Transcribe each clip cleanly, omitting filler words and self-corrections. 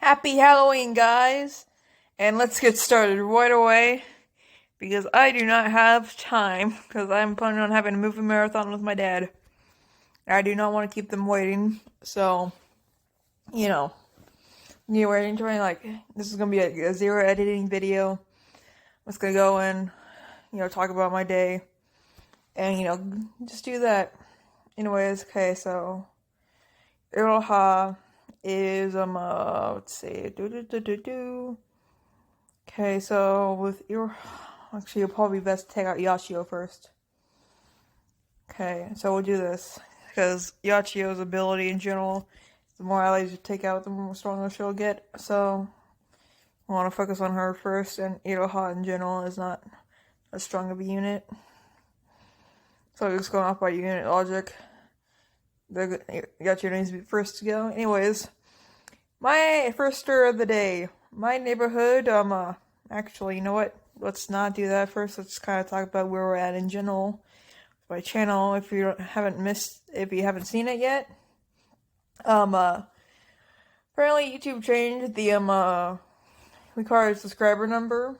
Happy Halloween, guys! And let's get started right away because I do not have time because I'm planning on having a movie marathon with my dad. I do not want to keep them waiting, so you know, we're enjoying this is gonna be a zero editing video. I'm just gonna go and talk about my day and just do that. Anyways, okay, so Iroha is let's see, Okay, so with your actually you'll probably best take out Yachio first. Okay, so we'll do this because Yachio's ability in general, the more allies you take out, the more stronger she'll get. So I want to focus on her first, and Iroha in general is not as strong of a unit. So just going off by unit logic, Yachio needs to be first to go. Anyways, my first stir of the day. My neighborhood, actually, you know what? Let's not do that first. Let's kind of talk about where we're at in general. My channel, if you haven't seen it yet, apparently YouTube changed the required subscriber number,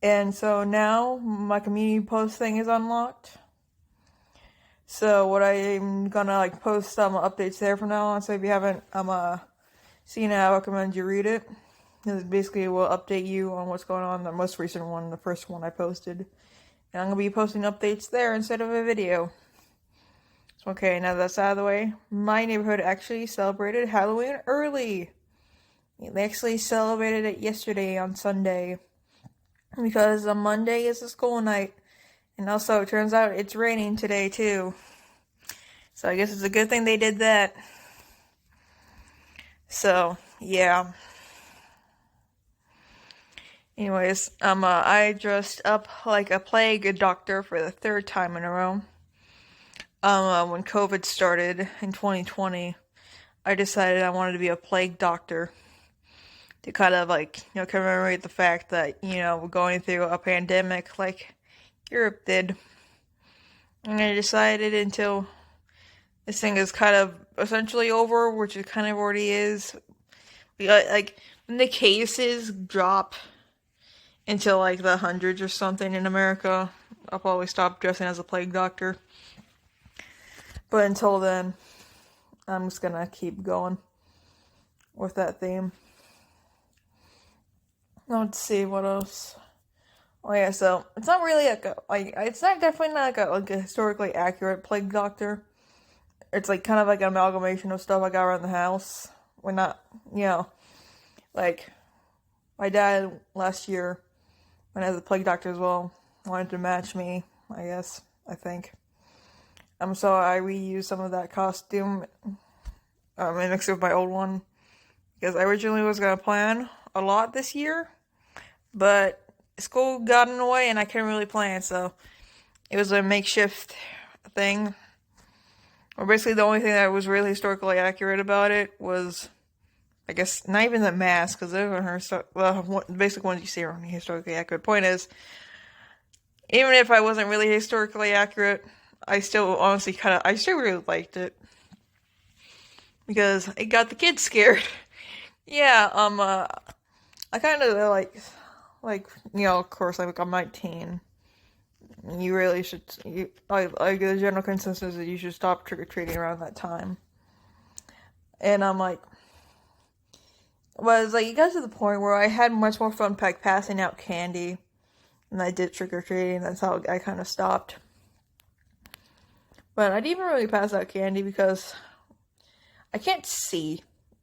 and so now my community post thing is unlocked. So what I'm gonna post some updates there from now on. So if you haven't seen it, I recommend you read it. It basically will update you on what's going on. The most recent one, the first one I posted. And I'm going to be posting updates there instead of a video. So, okay, now that's out of the way. My neighborhood actually celebrated Halloween early. They actually celebrated it yesterday on Sunday. Because on Monday is a school night. And also, it turns out it's raining today, too. So, I guess it's a good thing they did that. So, yeah. Anyways, I dressed up like a plague doctor for the third time in a row. When COVID started in 2020, I decided I wanted to be a plague doctor to kind of commemorate the fact that, we're going through a pandemic like Europe did. And I decided until this thing is kind of essentially over, which it kind of already is, when the cases drop until the hundreds or something in America, I'll probably stop dressing as a plague doctor. But until then, I'm just gonna keep going with that theme. Let's see what else. Oh yeah, so it's not really it's not definitely not like a historically accurate plague doctor. It's kind of an amalgamation of stuff I got around the house. We're not, my dad last year, when I was a plague doctor as well, wanted to match me, I think. So I reused some of that costume, and mixed it with my old one, because I originally was going to plan a lot this year, but school got in the way and I couldn't really plan, so it was a makeshift thing. Or basically the only thing that was really historically accurate about it was, I guess, not even the mask, because those are the basic ones you see are only historically accurate. Point is, even if I wasn't really historically accurate, I still honestly I still really liked it. Because it got the kids scared. Yeah, I kind of of course, I'm 19. You really should, the general consensus is you should stop trick-or-treating around that time. And I'm it got to the point where I had much more fun passing out candy than I did trick-or-treating. That's how I kind of stopped. But I didn't even really pass out candy because I can't see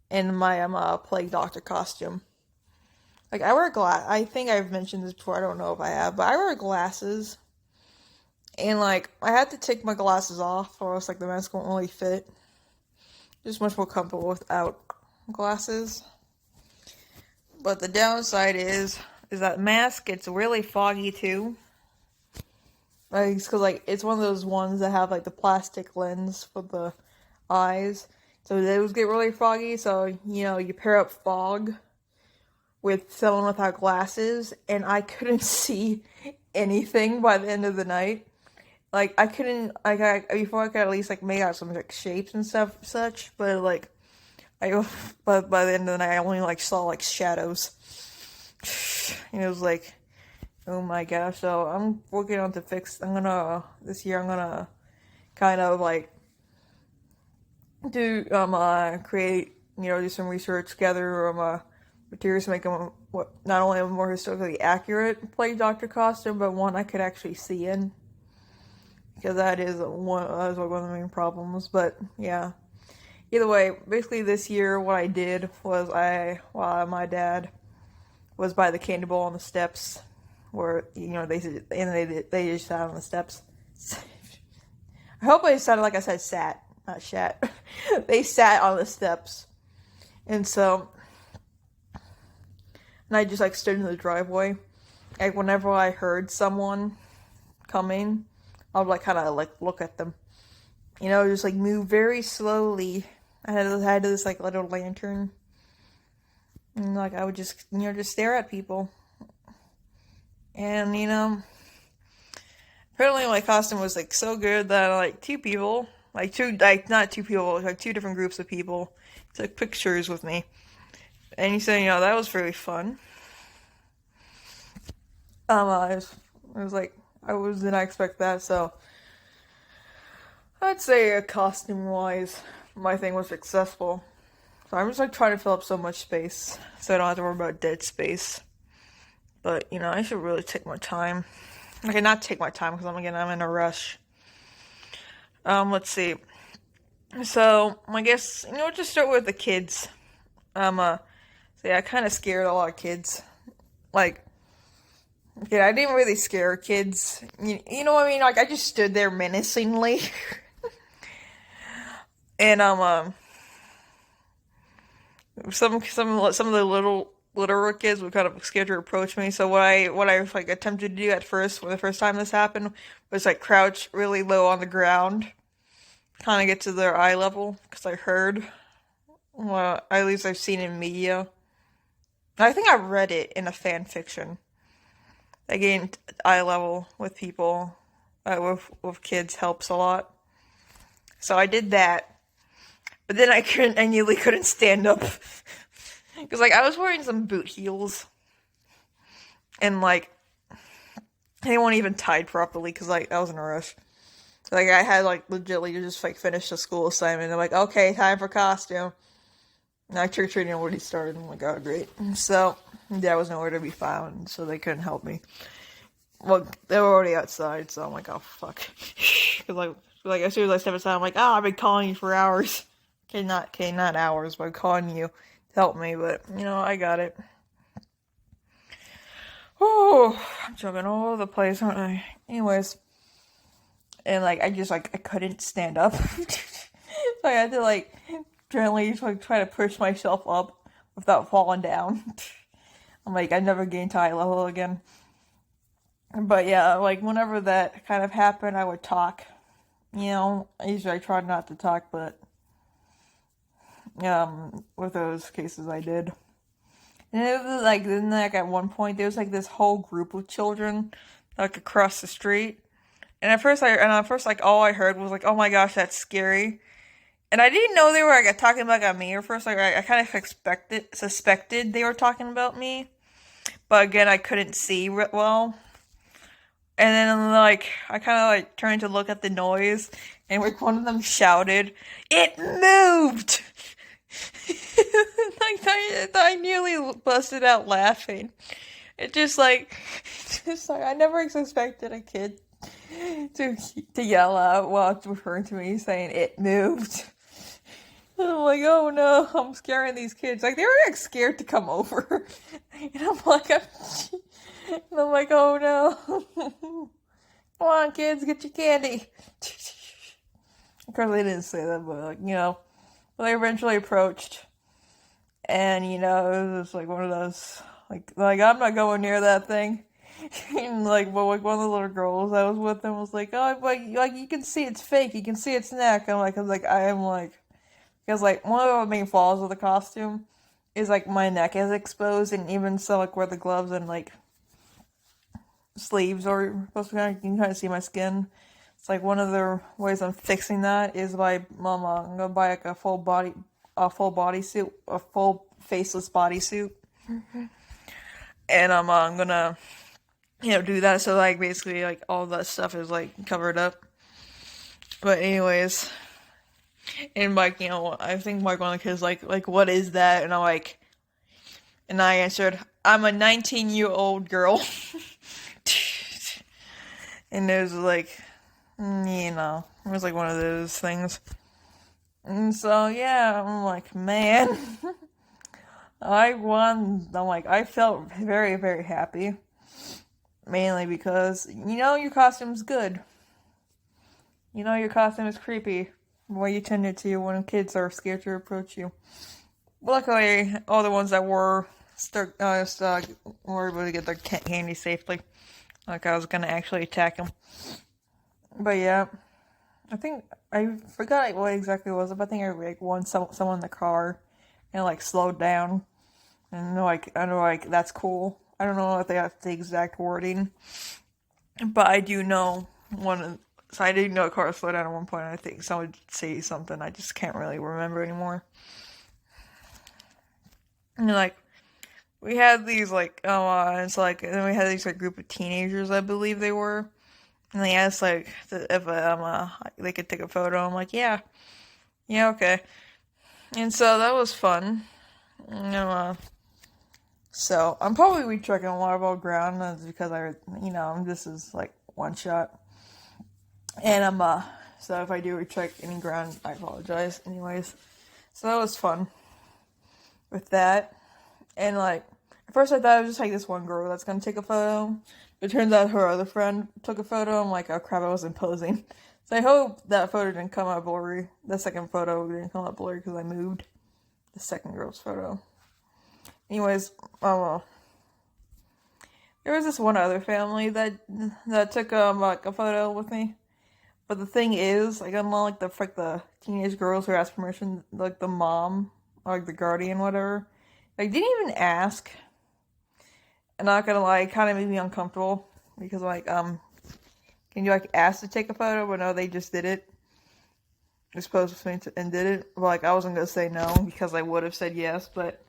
in my plague doctor costume. I wear I think I've mentioned this before, I don't know if I have, but I wear glasses. And I had to take my glasses off or else the mask won't really fit. Just much more comfortable without glasses. But the downside is that mask gets really foggy too. It's because it's one of those ones that have the plastic lens for the eyes. So those get really foggy, so you pair up fog with someone without glasses, and I couldn't see anything by the end of the night. I couldn't, before I could at least make out some shapes and stuff such, but I but by the end of the night, I only like saw like shadows. And it was like, oh my gosh. So I'm working on to fix. This year I'm gonna kind of like do create, do some research, gather materials to make them not only a more historically accurate plague doctor costume, but one I could actually see in, because that is one of the main problems. But yeah, either way, basically this year what I did was while my dad was by the candy bowl on the steps, where they just sat on the steps. I hope I sounded like I said sat, not shat. They sat on the steps, and I just like stood in the driveway. Like whenever I heard someone coming, I would like kind of like look at them, just like move very slowly. I had this like little lantern, and like I would just just stare at people, and apparently my costume was like so good that like two people, not two people, like two different groups of people took pictures with me, and he said that was really fun. It was like I didn't expect that, so I'd say costume wise, my thing was successful. So I'm just like trying to fill up so much space, so I don't have to worry about dead space. But I should really take my time. Okay, not take my time because I'm in a rush. Let's see. So I guess just start with the kids. So yeah, I kind of scared a lot of kids. Like, okay, I didn't really scare kids. You know what I mean? Like, I just stood there menacingly, and some of the littler kids were kind of scared to approach me. So what I like attempted to do at first, when the first time this happened, was like crouch really low on the ground, kind of get to their eye level, because I heard, well, at least I've seen in media. I think I read it in a fan fiction. That getting eye level with people, with kids helps a lot. So I did that, but then I nearly couldn't stand up. Because, like, I was wearing some boot heels, and, like, they weren't even tied properly, because, like, I was in a rush. So, like, I had, like, legitimately just, like, finished the school assignment, and I'm like, okay, time for costume. And, like, trick-or-treating already started, I'm like, oh, great. So, Dad was nowhere to be found, so they couldn't help me. Well, they were already outside, so I'm like, oh, fuck. Because, like, as soon as I step outside, I'm like, oh, I've been calling you for hours. Okay, not hours, but I'm calling you. Help me, but I got it. Oh, I'm jumping all over the place, aren't I? Anyways, and like I couldn't stand up, so I had to like gently try to push myself up without falling down. I'm like, I never gained to eye level again. But yeah, like whenever that kind of happened, I would talk. Usually I try not to talk, but with those cases I did. And it was like, then like at one point there was like this whole group of children like across the street. And at first like all I heard was like, oh my gosh, that's scary. And I didn't know they were like talking about me at first. Like I kind of suspected they were talking about me. But again, I couldn't see well. And then like I kind of like turned to look at the noise, and like one of them shouted, "It moved!" Like I nearly busted out laughing. It just like I never expected a kid to yell out while referring to me saying it moved. And I'm like, oh no, I'm scaring these kids. Like they were like scared to come over, and I'm like, oh no, come on kids, get your candy. Of course they didn't say that, but like they eventually approached, and it was like one of those like I'm not going near that thing. And like one of the little girls I was with them was like, oh, like you can see it's fake, you can see its neck. I am like, because like one of the main flaws of the costume is like my neck is exposed, and even so like where the gloves and like sleeves are supposed to be, you can kind of see my skin. It's like one of the ways I'm fixing that is by I'm gonna buy like a full body a full bodysuit, a full faceless bodysuit, and I'm gonna do that. So like basically like all that stuff is like covered up. But anyways, and like I think like one of the kids like what is that? And I answered, I'm a 19-year-old girl. And it was like, it was like one of those things. And so, yeah, I'm like, man, I won. I'm like, I felt very, very happy. Mainly because, your costume's good. Your costume is creepy. The way you tend it to when kids are scared to approach you. Luckily, all the ones that were were able to get their candy safely. Like I was gonna actually attack them. But yeah, I think I forgot what exactly it was, but I think I like won someone in the car and like slowed down. And I know like that's cool. I don't know if they have the exact wording, but I do know so I did know a car slowed down at one point. And I think someone would say something. I just can't really remember anymore. And like we had these like it's like and then we had these like group of teenagers, I believe they were, and they asked like if they could take a photo. I'm like, yeah, okay. And so that was fun. So I'm probably retrekking a lot of ground because this is like one shot, and so if I do retrek any ground, I apologize. Anyways, so that was fun with that, and like. At first I thought it was just like this one girl that's gonna take a photo. But it turns out her other friend took a photo. I'm like, oh crap, I wasn't posing. So I hope that photo didn't come out blurry. The second photo didn't come out blurry because I moved the second girl's photo. Anyways, there was this one other family that took like a photo with me. But the thing is, like unlike the teenage girls who asked permission, like the mom or like the guardian, whatever, like didn't even ask. And not gonna lie, it kind of made me uncomfortable because like can you like ask to take a photo? But no, they just did it. They supposed to and did it. Well, like I wasn't gonna say no because I would have said yes, but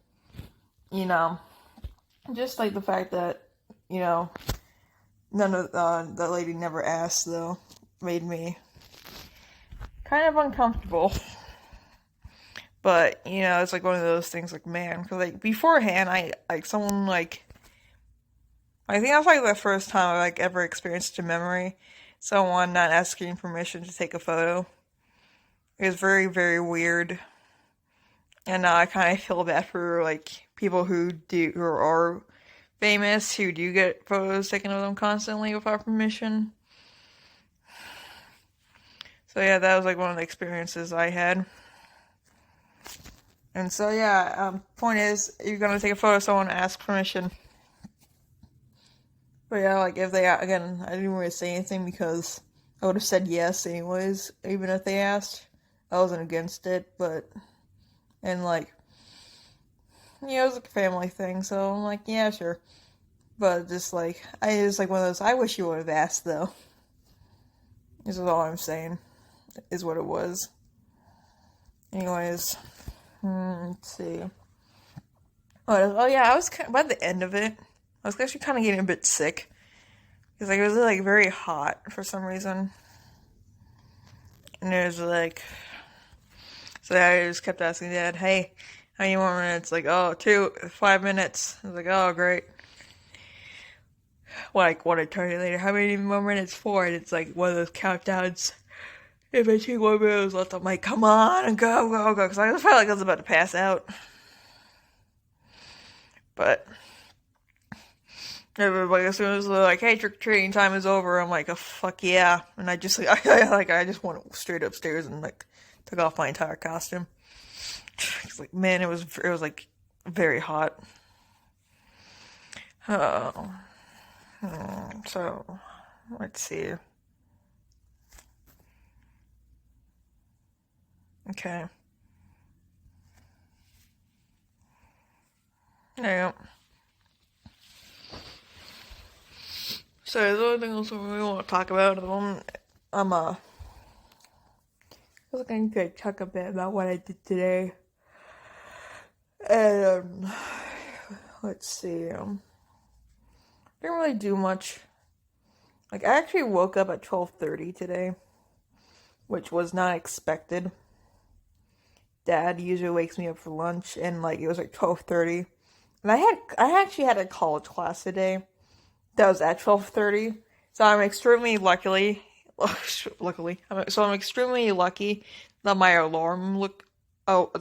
just like the fact that none of that lady never asked though made me kind of uncomfortable. But it's like one of those things. Like man, because like beforehand, I think that's like the first time I like ever experienced a memory. Someone not asking permission to take a photo. It was very, very weird. And now I kind of feel bad for like people who are famous who do get photos taken of them constantly without permission. So yeah, that was like one of the experiences I had. And so yeah, point is, you're gonna take a photo of someone, ask permission. But yeah, like if they, again, I didn't really say anything because I would have said yes anyways, even if they asked. I wasn't against it, and like, it was like a family thing, so I'm like, yeah, sure. But just like, it's like one of those, I wish you would have asked though. This is all I'm saying, is what it was. Anyways, let's see. Oh yeah, I was by the end of it, I was actually kind of getting a bit sick. Because like, it was like very hot for some reason. And it was like, so I just kept asking Dad, hey, how many more minutes? Like, 5 minutes. I was like, oh, great. Like, what I told you later, how many more minutes for? And it's like one of those countdowns. If I take 1 minute left, I'm like, come on, go, go, go. Because I felt like I was about to pass out. But everybody, as soon as they're like, hey, trick-or-treating time is over, I'm like, oh, fuck yeah. And I just, I just went straight upstairs and, like, took off my entire costume. It's like, man, it was like, very hot. Oh. So, let's see. Okay. Yeah. So, the only thing else we really want to talk about at the moment, I was going to talk a bit about what I did today. And let's see. Didn't really do much. Like I actually woke up at 12:30 today, which was not expected. Dad usually wakes me up for lunch, and like it was like 12:30, and I actually had a college class today that was at 12:30. So I'm extremely I'm extremely lucky that my alarm oh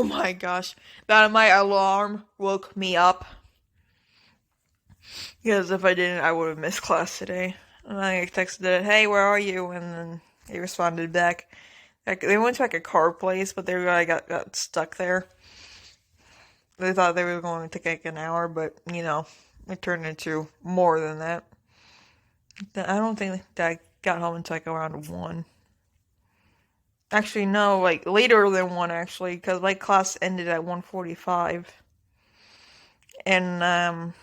my gosh, that my alarm woke me up, because if I didn't, I would have missed class today. And I texted it, "Hey, where are you?" And then they responded back. Like, they went to like a car place, but got stuck there. They thought they were going to take like an hour, but it turned into more than that. I don't think that I got home until like around 1. Actually, no, like later than 1 actually, because my class ended at 1:45. And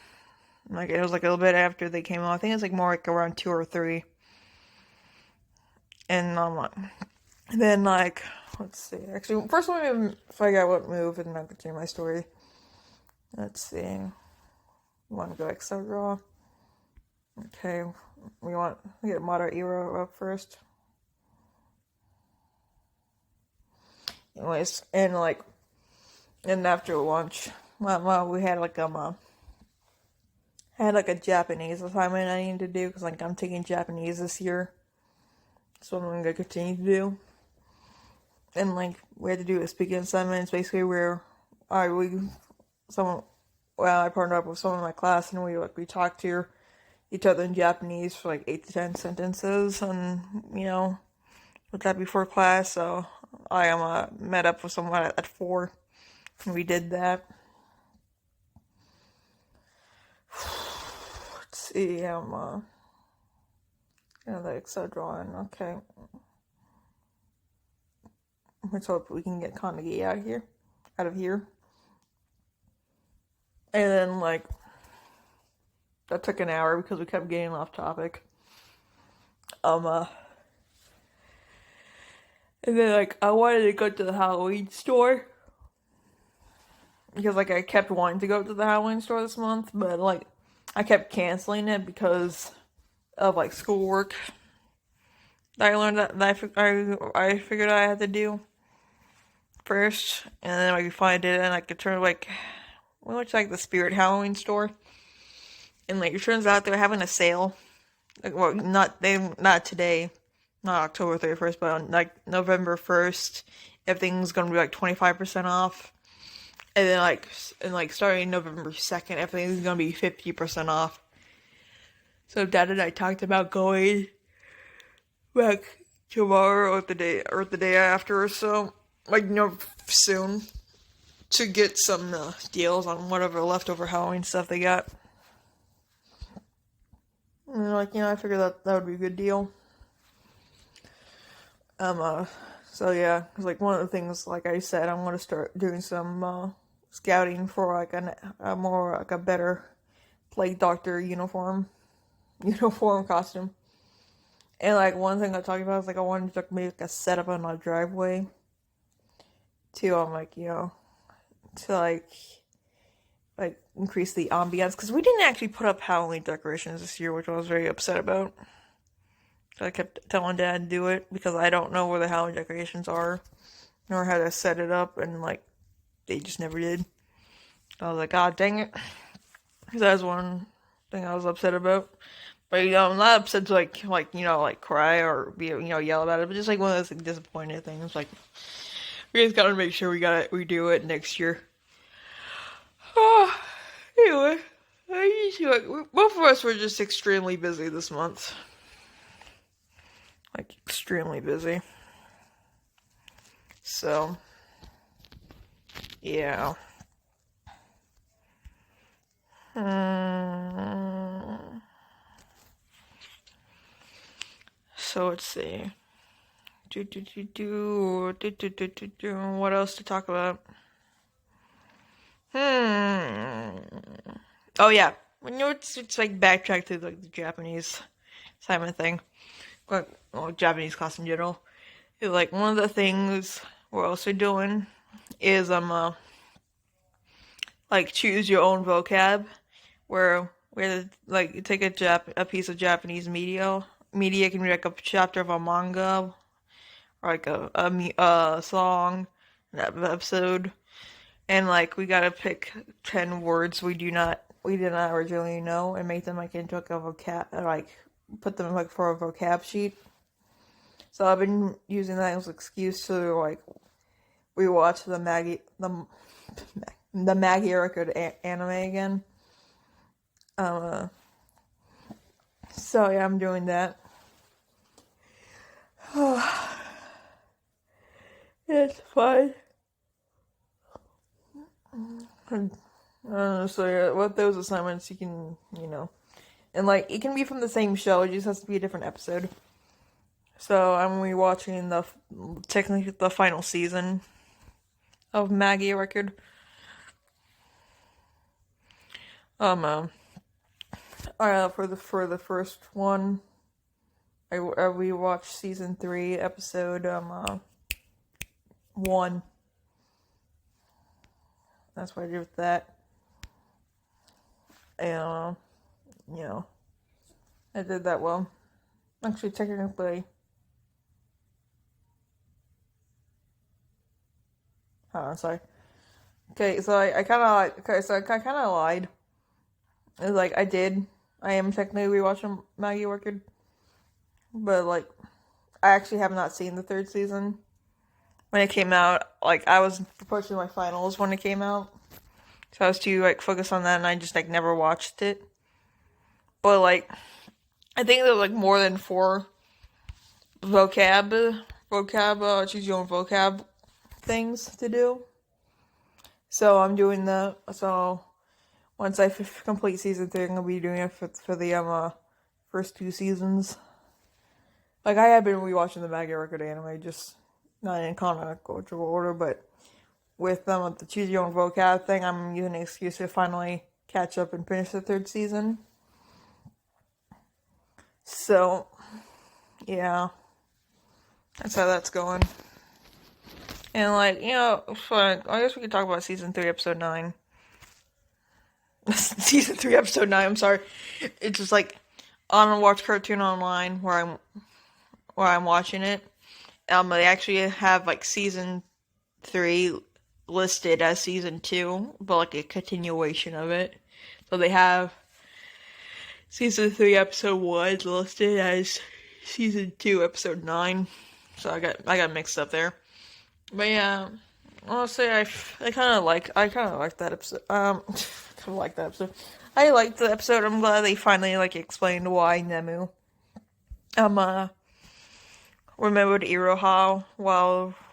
like it was like a little bit after they came out. I think it was like more like around 2 or 3. And then like, let's see. Actually, first let me figure out what move, and then I'll continue my story. Let's see. You want to go Excel draw? Okay, we get Modern Era up first. Anyways, and after lunch, well, we had like a Japanese assignment I needed to do, because like I'm taking Japanese this year, so I'm gonna continue to do. And like we had to do a speaking assignment. It's basically where I partnered up with someone in my class, and we talked to each other in Japanese for like 8 to 10 sentences, and put that before class. So I met up with someone at 4, and we did that. Let's see. The Excel drawing. Okay. Let's hope we can get Kanagi out of here. And then like that took an hour because we kept getting off topic. And then like I wanted to go to the Halloween store, because like I kept wanting to go to the Halloween store this month, but like I kept canceling it because of like schoolwork that I learned that I figured I had to do first. And then like we finally did it, and like it turned like we went to like the Spirit Halloween store, and like it turns out they're having a sale. Like, well, not today, not October 31st, but on like November 1st, everything's gonna be like 25% off. And then starting November 2nd, everything's gonna be 50% off. So Dad and I talked about going back tomorrow or the day after or so, soon, to get some deals on whatever leftover Halloween stuff they got. And I figured that would be a good deal. So yeah, because like one of the things, like I said, I'm gonna start doing some scouting for like a better plague doctor uniform costume. And like one thing I talked about is like I wanted to make a setup on my driveway to to increase the ambiance, because we didn't actually put up Halloween decorations this year, which I was very upset about. So I kept telling Dad to do it, because I don't know where the Halloween decorations are, nor how to set it up, and they just never did. I was like, God dang it. So that was one thing I was upset about. But I'm not upset to cry or be yell about it, but just like one of those disappointed things. Like, we just gotta make sure we do it next year. Anyway, both of us were just extremely busy this month. Like, extremely busy. So, yeah. So let's see. What else to talk about? Oh yeah, it's like backtrack to like the Japanese Simon thing, Japanese class in general. It's like one of the things we're also doing is like choose your own vocab, where like you take a piece of Japanese media can be like a chapter of a manga or like a song, an episode, and like we gotta pick 10 words we did not originally know and make them like into like a vocab, like put them like for a vocab sheet. So I've been using that as an excuse to like rewatch the MAGIA record anime again. Uh, so yeah, I'm doing that. It's fine. So yeah, with those assignments, you can, and like it can be from the same show. It just has to be a different episode. So I'm rewatching technically the final season of MAGIA record. For the first one, I rewatched season 3, episode 1. That's what I did with that. And I did that well. Actually, technically, hold on, sorry. Okay, so I kind of lied. It's like I am technically rewatching MAGIA record, but like I actually have not seen the 3rd season. When it came out, like I was approaching my finals when it came out, so I was too like focused on that, and I just like never watched it. But like, I think there was like more than 4 choose your own vocab things to do. So I'm doing that. So once I complete season 3, I'm gonna be doing it for the first 2 seasons. Like I have been rewatching the MAGIA record anime, just not in chronological order, but with the choose your own vocab thing, I'm using an excuse to finally catch up and finish the 3rd season. So, yeah, that's how that's going. And like, I guess we could talk about season 3, episode 9. Season 3, episode 9. I'm sorry. It's just like on Watch Cartoon Online where I'm watching it. They actually have like season 3 listed as season 2, but like a continuation of it. So they have season 3, episode 1 listed as season 2, episode 9. So I got mixed up there. But yeah, honestly, I kind of like that episode. Kind of like that episode. I liked the episode. I'm glad they finally like explained why Nemu remembered Iroha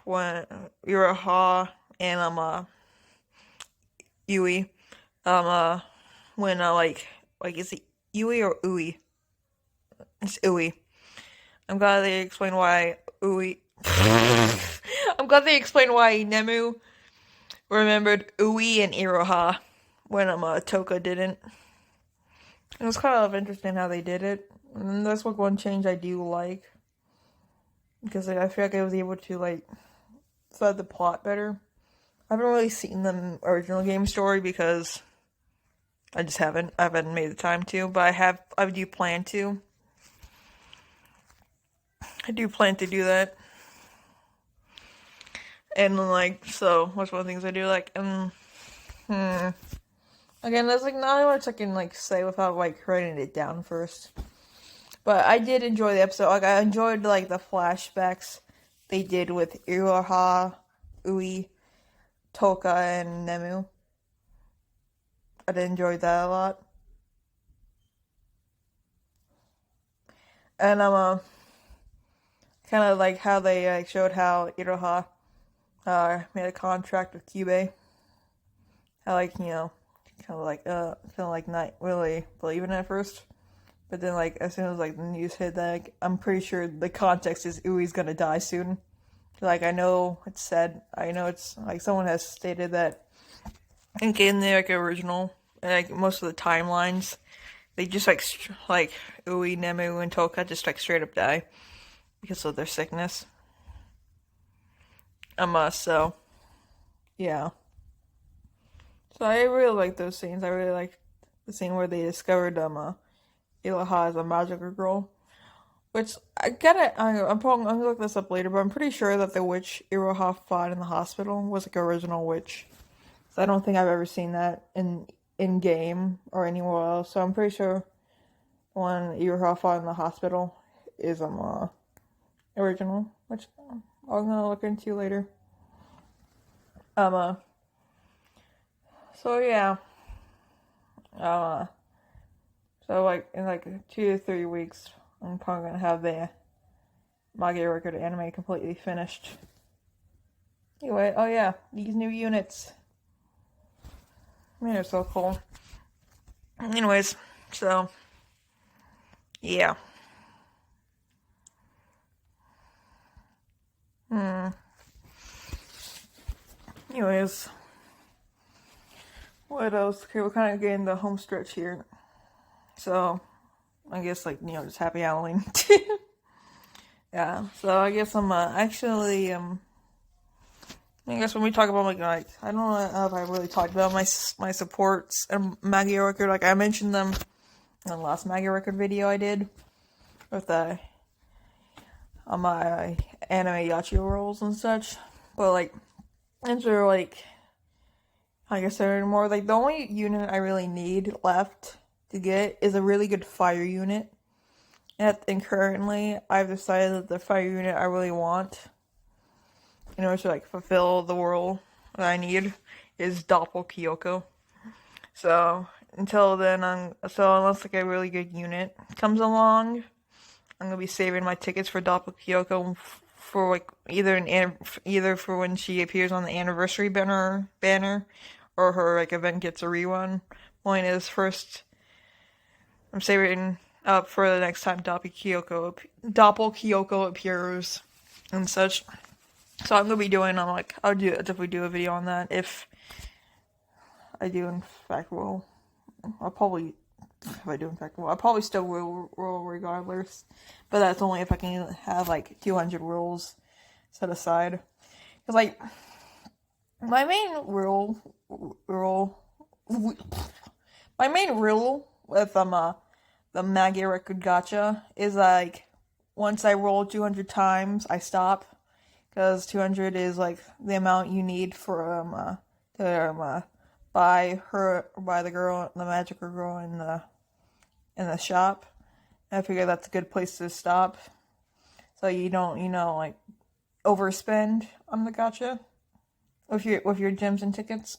when Iroha and Yui when like is it Yui or Ui? It's Ui. I'm glad they explained why Ui. I'm glad they explained why Nemu remembered Ui and Iroha when Toka didn't. It was kind of interesting how they did it, and that's what one change I do like, because like, I feel like I was able to like thread the plot better. I haven't really seen the original game story because I just haven't made the time to, but I do plan to. I do plan to do that. And like, so what's one of the things I do like? Again, there's like not much I can like say without like writing it down first. But I did enjoy the episode. Like I enjoyed like the flashbacks they did with Iroha, Ui, Toka, and Nemu. I did enjoy that a lot. And kind of like how they showed how Iroha made a contract with Cube. How like kind of like not really believing it at first, but then like as soon as like the news hit that, like, I'm pretty sure the context is Ui's gonna die soon. Like I know it's like someone has stated that I think in the like original like most of the timelines they just like Ui, Nemu, and Toka just like straight up die because of their sickness. So Yeah. So I really like those scenes. I really like the scene where they discovered Illaha as a magical girl. Which I'm gonna look this up later, but I'm pretty sure that the witch Iroha fought in the hospital was like original witch. So I don't think I've ever seen that in game or anywhere else. So I'm pretty sure one Iroha fought in the hospital is original, which I'm gonna look into later. Um uh, so yeah. Uh so like in like 2 to 3 weeks I'm probably gonna have the MAGIA record anime completely finished. Anyway, oh yeah, these new units. I mean, they're so cool. Anyways, so yeah. Hmm. Anyways, what else? Okay, we're kind of getting the home stretch here. So I guess just happy Halloween. Yeah. So I guess I'm actually I guess when we talk about like I don't know if I really talked about my supports and MAGIA record. Like I mentioned them in the last MAGIA record video I did with on my anime Yachio rolls and such. But like these are like I said more like the only unit I really need left to get is a really good fire unit. And currently I've decided that the fire unit I really want in order to like fulfill the role that I need is Doppel Kyoko. So until then unless like a really good unit comes along, I'm gonna be saving my tickets for Doppel Kyoko for like either for when she appears on the anniversary banner or her like event gets a rerun. Point is first I'm saving up for the next time Doppel Kyoko appears and such. So I'm gonna be doing I'll definitely do a video on that if I do in fact roll. I'll probably if I do in fact roll. I'll probably still roll regardless. But that's only if I can have like 200 rolls set aside. Cause like my main rule with the MAGIA record gacha is like once I roll 200 times I stop because 200 is like the amount you need for to buy the magical girl in the shop. And I figure that's a good place to stop so you don't like overspend on the gacha with your gems and tickets.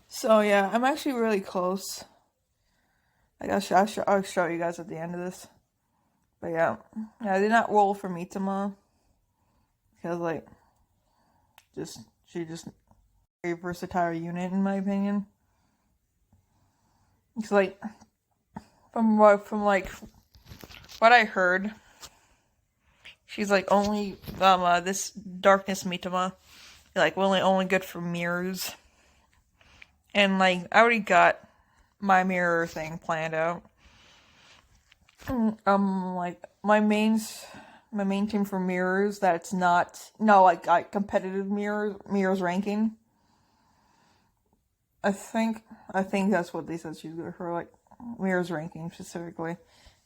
So yeah, I'm actually really close. I'll show you guys at the end of this. But yeah, I did not roll for Mitama because like she just a very versatile unit in my opinion. It's like from what I heard, she's like only this darkness Mitama like only good for mirrors. And like I already got my mirror thing planned out. Like my main team for mirrors that's not like competitive mirrors ranking. I think that's what they said she's good for, like mirrors ranking specifically.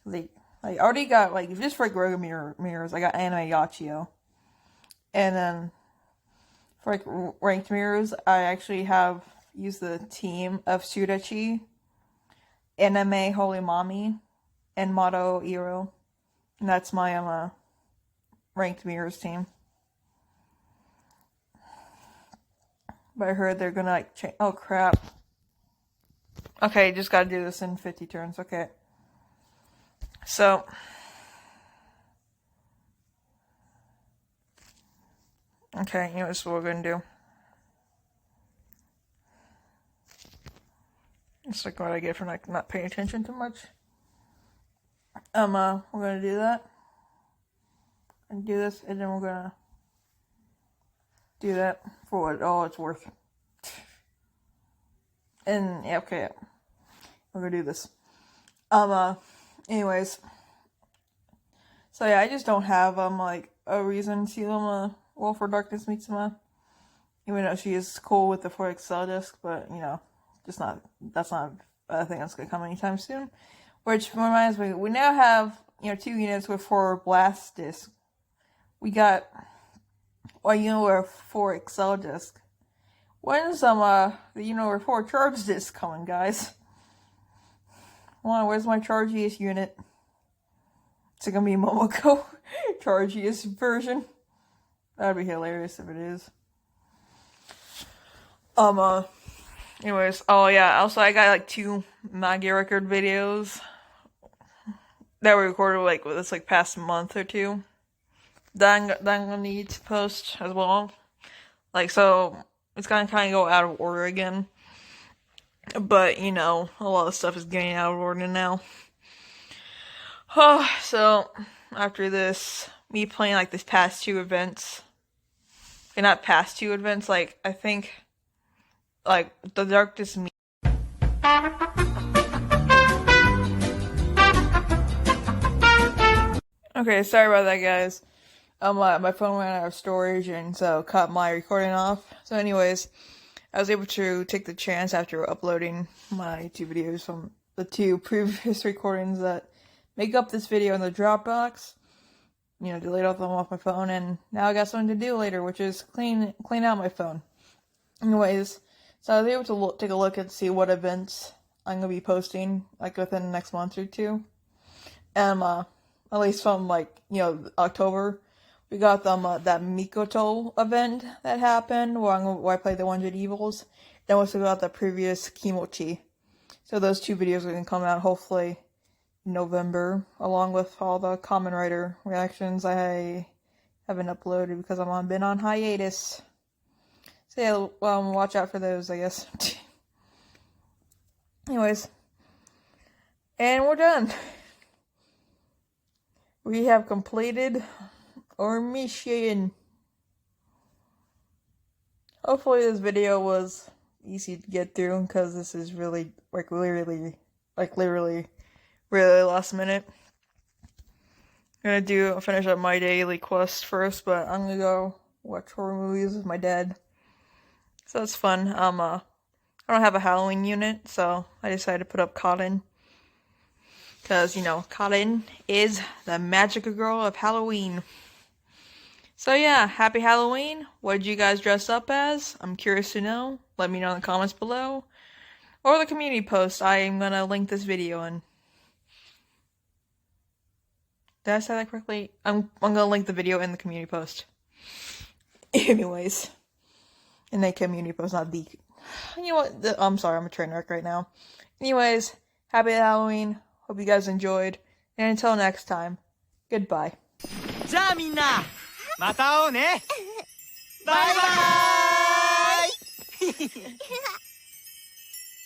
I already got like just for regular mirrors, I got anime Yachio, and then for like ranked mirrors, I actually have used the team of Sudachi, Anime Holy Mommy, and Mato Iro. And that's my ranked mirrors team. But I heard they're gonna like change. Oh crap. Okay, just gotta do this in 50 turns. Okay. So. Okay, this what we're gonna do. It's like what I get for like not paying attention too much. We're gonna do that. And do this, and then we're gonna do that for what all it's worth. And yeah, okay, we're gonna do this. Anyways, so yeah, I just don't have like a reason to roll for Darkness Mitsuma. Even though she is cool with the 4XL disc, but, you know, that's not a thing that's going to come anytime soon. Which reminds me, we now have, you know, 2 units with 4 blast discs. We got a unit with 4XL disc. When's the unit with 4 charge discs coming, guys? Well, where's my Chargiest unit? Is it gonna be Momoko Chargiest version? That'd be hilarious if it is. Anyways, oh yeah, also I got like 2 MAGIA record videos that were recorded like with this like past month or 2 that I'm gonna need to post as well. Like, so it's gonna kind of go out of order again. But, you know, a lot of stuff is getting out of order now. So, after this, me playing like this past 2 events, and not past 2 events, like, I think, like, the Darkest Me. Okay, sorry about that, guys. My phone ran out of storage, and so cut my recording off. So anyways, I was able to take the chance after uploading my 2 videos from the 2 previous recordings that make up this video in the Dropbox. You know, delete all of them off my phone, and now I got something to do later, which is clean out my phone. Anyways, so I was able to take a look and see what events I'm gonna be posting, like, within the next month or 2. And, at least from, like, you know, October, we got that Mikoto event that happened, where I played the 100 Evils. Then we also got the previous Kimochi. So those 2 videos are gonna come out, hopefully, November, along with all the Kamen Rider reactions I haven't uploaded because been on hiatus. So yeah, watch out for those, I guess. Anyways, and we're done. We have completed our mission. Hopefully this video was easy to get through, because this is really, literally last minute. I'm gonna finish up my daily quest first, but I'm gonna go watch horror movies with my dad. So it's fun. I don't have a Halloween unit, so I decided to put up Cotton. Because, you know, Cotton is the magical girl of Halloween. So yeah, happy Halloween. What did you guys dress up as? I'm curious to know. Let me know in the comments below. Or the community post. I am gonna link this video in. Did I say that correctly? I'm gonna link the video in the community post. Anyways. In the community post, not the... You know what? I'm sorry, I'm a train wreck right now. Anyways, happy Halloween. Hope you guys enjoyed. And until next time, goodbye. じゃあみんな、また会おうね。バイバーイ